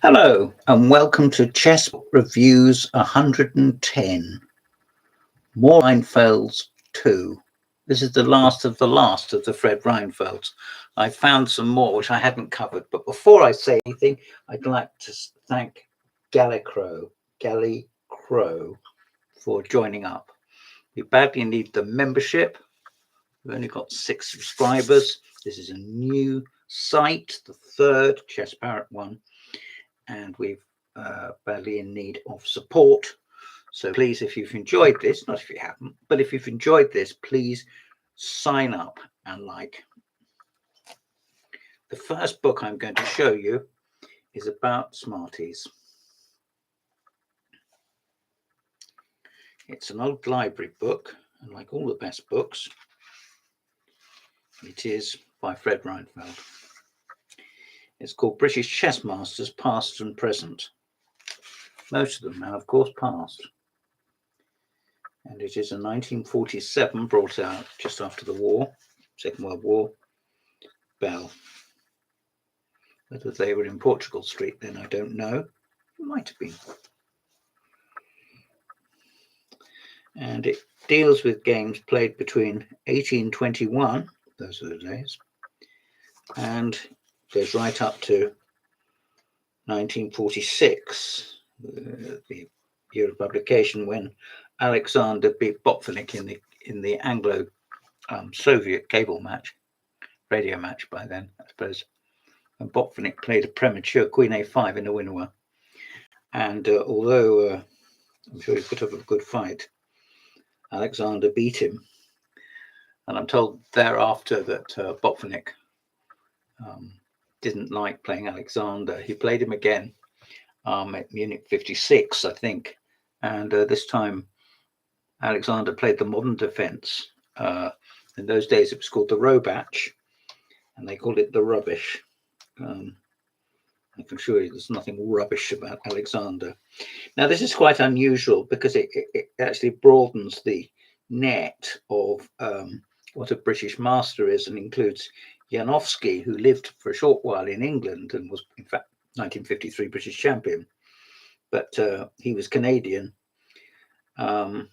Hello and welcome to Chess Reviews 110. More Reinfelds 2. This is the last of the Fred Reinfelds. I found some more which I hadn't covered, but before I say anything, I'd like to thank Gally Crow for joining up. We badly need the membership. We've only got 6 subscribers. This is a new site, the third Chess Parrot one, and we've badly in need of support. So please, if you've enjoyed this, not if you haven't, but if you've enjoyed this, please sign up and like. The first book I'm going to show you is about Smarties. It's an old library book, and like all the best books, it is by Fred Reinfeldt. It's called British Chess Masters, Past and Present. Most of them now, of course, past. And it is a 1947, brought out just after the war, Second World War, Bell. Whether they were in Portugal Street then, I don't know. It might have been. And it deals with games played between 1821, those are the days, and goes right up to 1946, the year of publication, when Alexander beat Botvinnik in the Anglo-Soviet cable match, radio match by then, I suppose. And Botvinnik played a premature Queen A5 in a winner. And although I'm sure he put up a good fight, Alexander beat him. And I'm told thereafter that Botvinnik didn't like playing Alexander. He played him again at Munich 56, I think. And this time, Alexander played the modern defense. In those days, it was called the Robach, and they called it the rubbish. I can assure you there's nothing rubbish about Alexander. Now, this is quite unusual because it actually broadens the net of what a British master is, and includes Janowski, who lived for a short while in England and was, in fact, 1953 British champion. But he was Canadian. And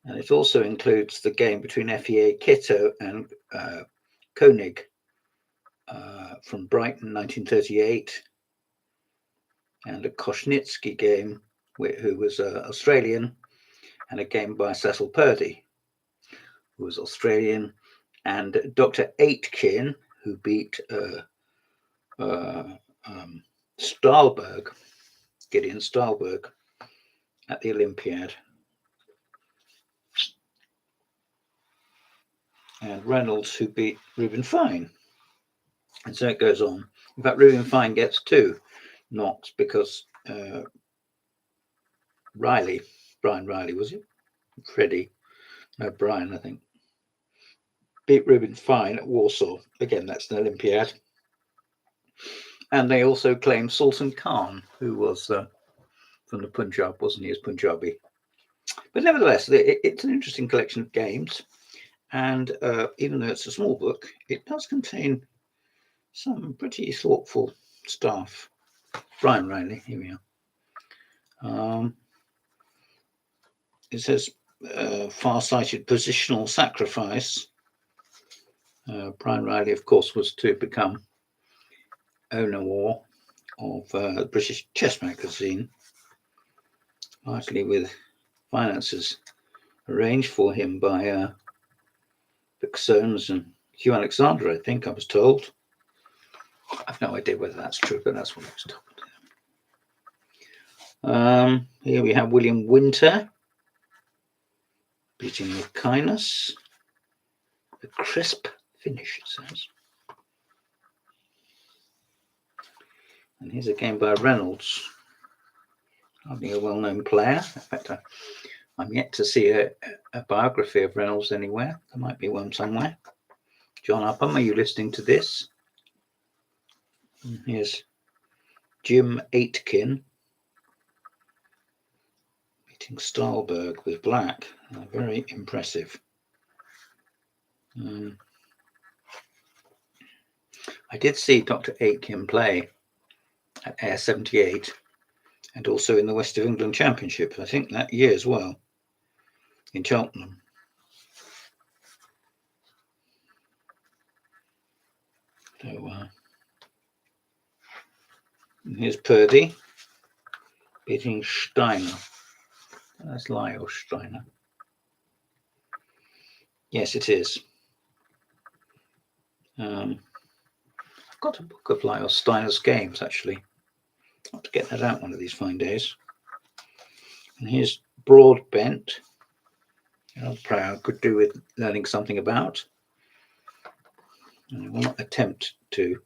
it also includes the game between FEA Kitto and Koenig from Brighton, 1938, and a Koshnitsky game, who was Australian, and a game by Cecil Purdy, who was Australian, and Dr. Aitken, who beat Stahlberg, Gideon Stahlberg, at the Olympiad. And Reynolds, who beat Reuben Fine. And so it goes on. In fact, Reuben Fine gets 2 knocks because Brian Riley, was it? Freddie? No, Brian, I think. Beat Reuben Fine at Warsaw. Again, that's an Olympiad. And they also claim Sultan Khan, who was from the Punjab, wasn't he? As Punjabi. But nevertheless, it's an interesting collection of games. And even though it's a small book, it does contain some pretty thoughtful stuff. Brian Riley, here we are. It says far-sighted positional sacrifice. Brian Riley, of course, was to become owner of the British Chess Magazine, largely with finances arranged for him by Vic Soames and Hugh Alexander, I think I was told. I've no idea whether that's true, but that's what I was told. Here we have William Winter beating with kindness. A crisp finish, it says. And here's a game by Reynolds. Hardly a well-known player. In fact, I'm yet to see a biography of Reynolds anywhere. There might be one somewhere. John Upham, are you listening to this? And here's Jim Aitken beating Stahlberg with black. Very impressive. I did see Dr. Aitken play at Air 78 and also in the West of England Championship, I think that year as well, in Cheltenham. So here's Purdy beating Steiner. That's Lyle Steiner. Yes, it is. I've got a book of Lyle Steiner's games, actually. I'll have to get that out one of these fine days. And here's Broadbent. Another player I could do with learning something about. And I will not attempt to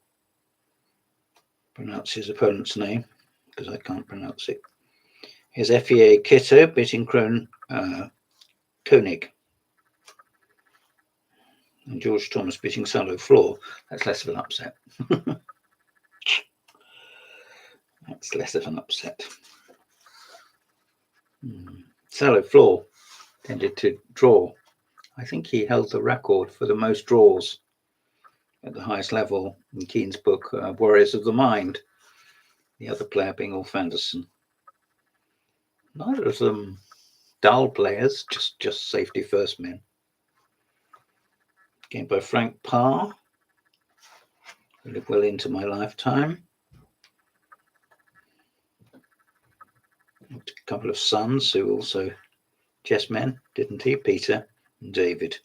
pronounce his opponent's name because I can't pronounce it. Here's FEA Kitto beating Koenig. And George Thomas beating Salo Floor. That's less of an upset. That's less of an upset. Salo Floor tended to draw. I think he held the record for the most draws at the highest level in Keane's book, Warriors of the Mind. The other player being Ulf Anderson. Neither of them dull players, just safety first men. Game by Frank Parr. Lived well into my lifetime. A couple of sons who also chess men, didn't he? Peter and David.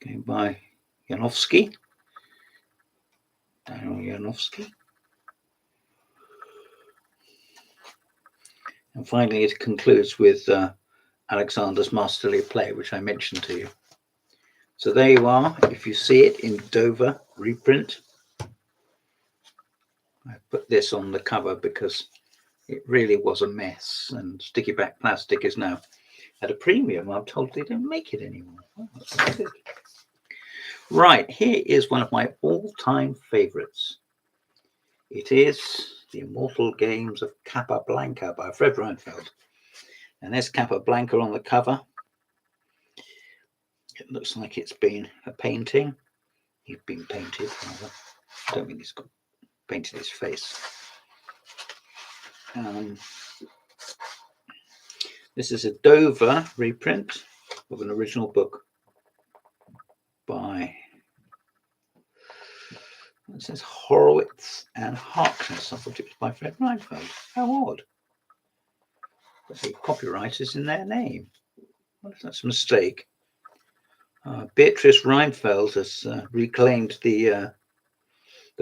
Game by Janowski. Daniel Janowski. And finally, it concludes with Alexander's masterly play, which I mentioned to you. So there you are. If you see it in Dover reprint, I put this on the cover because it really was a mess, and sticky back plastic is now at a premium. I'm told they don't make it anymore. Oh, that's good. Right, here is one of my all-time favorites. It is The Immortal Games of Capablanca by Fred Reinfelds. And there's Capablanca on the cover. It looks like it's been a painting. He's been painted, rather. I don't mean he's got painted his face. This is a Dover reprint of an original book by, it says Horowitz and Harkness. I thought it was by Fred Reinfelds. How odd. But the copyright is in their name. What if that's a mistake? Beatrice Reinfelds has reclaimed the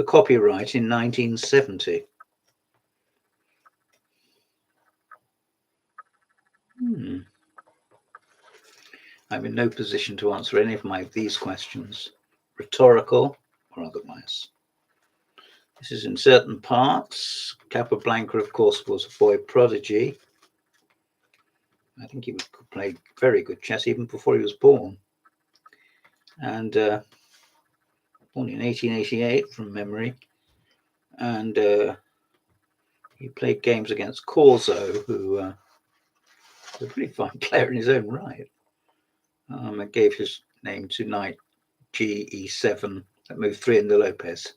copyright in 1970. I'm in no position to answer any of these questions, rhetorical or otherwise. This is in certain parts. Capablanca, of course, was a boy prodigy. I think he could play very good chess even before he was born. And born in 1888 from memory. And he played games against Corso, who was a pretty fine player in his own right. And gave his name to knight GE7 at move 3 in the Lopez.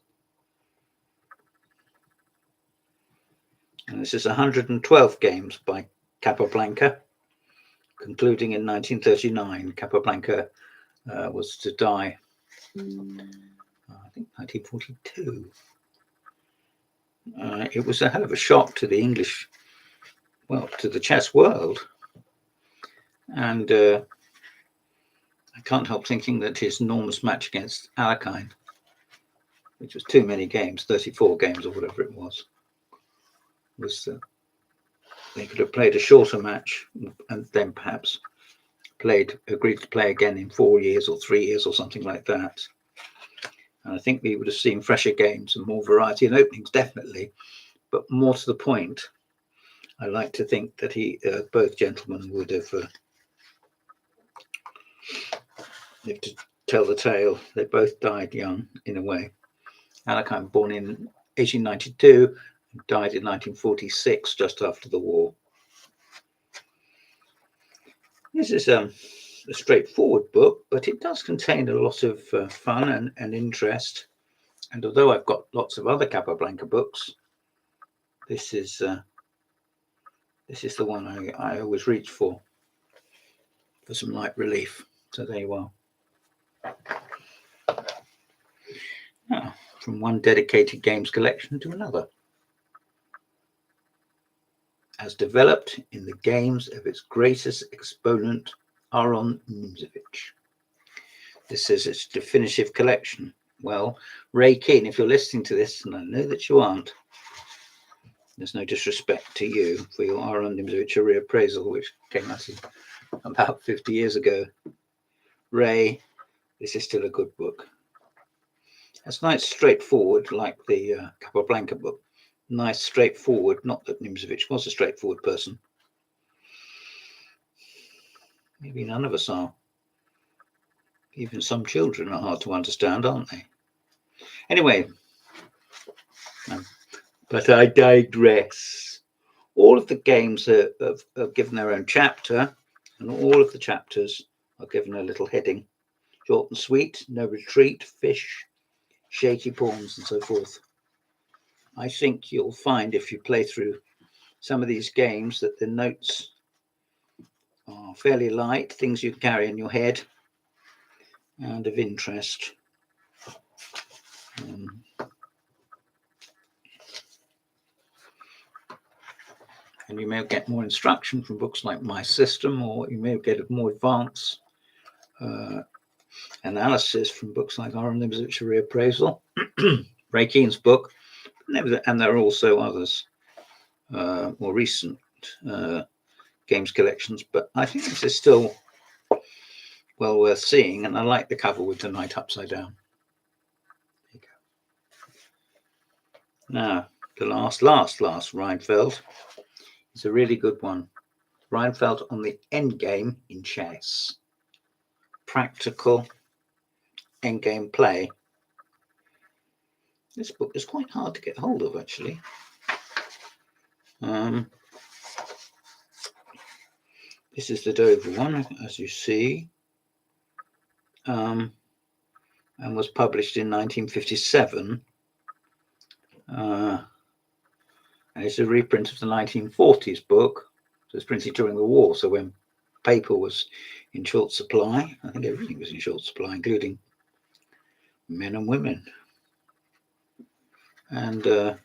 And this is 112 games by Capablanca, concluding in 1939. Capablanca was to die, I think, 1942. It was a hell of a shock to the English, well, to the chess world. And I can't help thinking that his enormous match against Alekhine, which was too many games, 34 games or whatever it was they could have played a shorter match and then perhaps agreed to play again in 4 years or 3 years or something like that. And I think we would have seen fresher games and more variety and openings, definitely. But more to the point, I like to think that both gentlemen would have lived to tell the tale. They both died young, in a way. Alekhine born in 1892 and died in 1946, just after the war. This is a straightforward book, but it does contain a lot of fun and interest. And although I've got lots of other Capablanca books, this is the one I always reach for some light relief. So there you are. Now, from one dedicated games collection to another. As developed in the games of its greatest exponent, Aron Nimzovich. This is its definitive collection. Well, Ray Keane, if you're listening to this, and I know that you aren't, there's no disrespect to you for your Aron Nimzovich reappraisal, which came out about 50 years ago. Ray, this is still a good book. It's nice, straightforward, like the Capablanca book. Nice, straightforward. Not that Nimzovich was a straightforward person. Maybe none of us are. Even some children are hard to understand, aren't they? Anyway, but I digress. All of the games are given their own chapter, and all of the chapters are given a little heading. Short and sweet, no retreat, fish, shaky pawns, and so forth. I think you'll find if you play through some of these games that the notes are fairly light, things you carry in your head, and of interest. And you may get more instruction from books like My System, or you may get a more advanced analysis from books like Aron Nimzovich Reappraisal, Ray Keane's book, and there are also others, more recent games collections. But I think this is still well worth seeing, and I like the cover with the knight upside down. There you go. Now, the last Reinfeld is a really good one. Reinfeldt on the endgame in chess. Practical endgame play. This book is quite hard to get hold of, actually. This is the Dover one, as you see, and was published in 1957. And it's a reprint of the 1940s book. So it's printed during the war, so when paper was in short supply. I think everything was in short supply, including men and women. And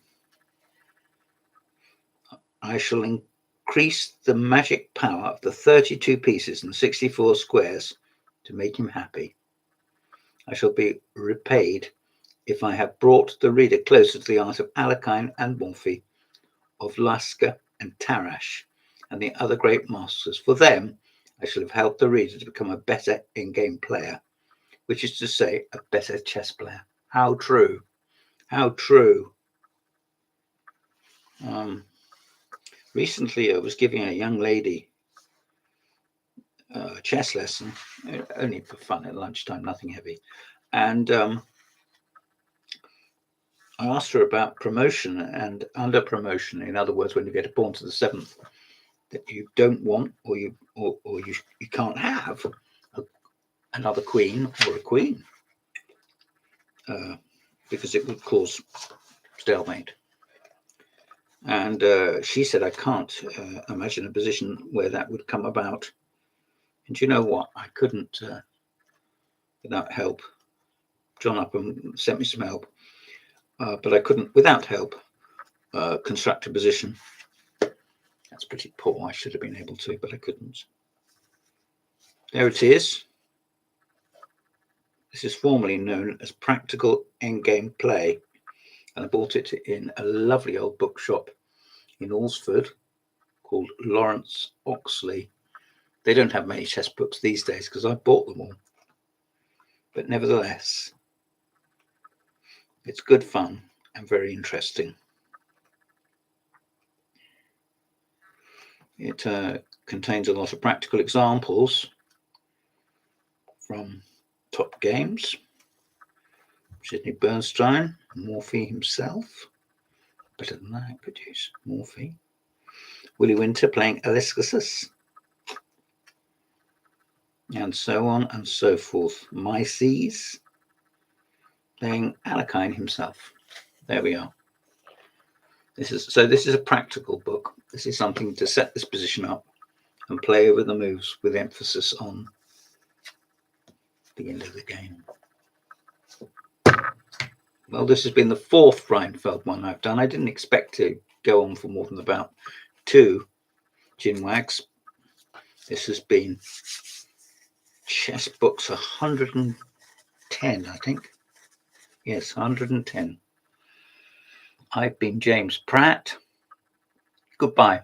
I shall increase the magic power of the 32 pieces and 64 squares to make him happy. I shall be repaid if I have brought the reader closer to the art of Alekhine and Morphy, of Lasker and Tarrasch, and the other great masters. For them, I shall have helped the reader to become a better in-game player, which is to say, a better chess player. How true. How true. Recently, I was giving a young lady a chess lesson, only for fun at lunchtime, nothing heavy. And I asked her about promotion and under promotion. In other words, when you get a pawn to the 7th that you don't want, or you can't have another queen or a queen, because it would cause stalemate. And she said, I can't imagine a position where that would come about. And you know what? I couldn't, without help. John Upham sent me some help, but I couldn't, without help, construct a position. That's pretty poor. I should have been able to, but I couldn't. There it is. This is formerly known as Practical Endgame Play, and I bought it in a lovely old bookshop in Alresford called Lawrence Oxley. They don't have many chess books these days because I bought them all. But nevertheless, it's good fun and very interesting. It contains a lot of practical examples from top games. Sidney Bernstein, Morphy himself. Better than that, could use Morphy. Willie Winter playing Aliscasus. and so on and so forth. Mises playing Alekine himself. There we are. This is a practical book. This is something to set this position up and play over the moves with emphasis on the end of the game. Well, this has been the fourth Reinfelds one I've done. I didn't expect to go on for more than about 2 gin wags. This has been chess books 110, I think. Yes, 110. I've been James Pratt. Goodbye.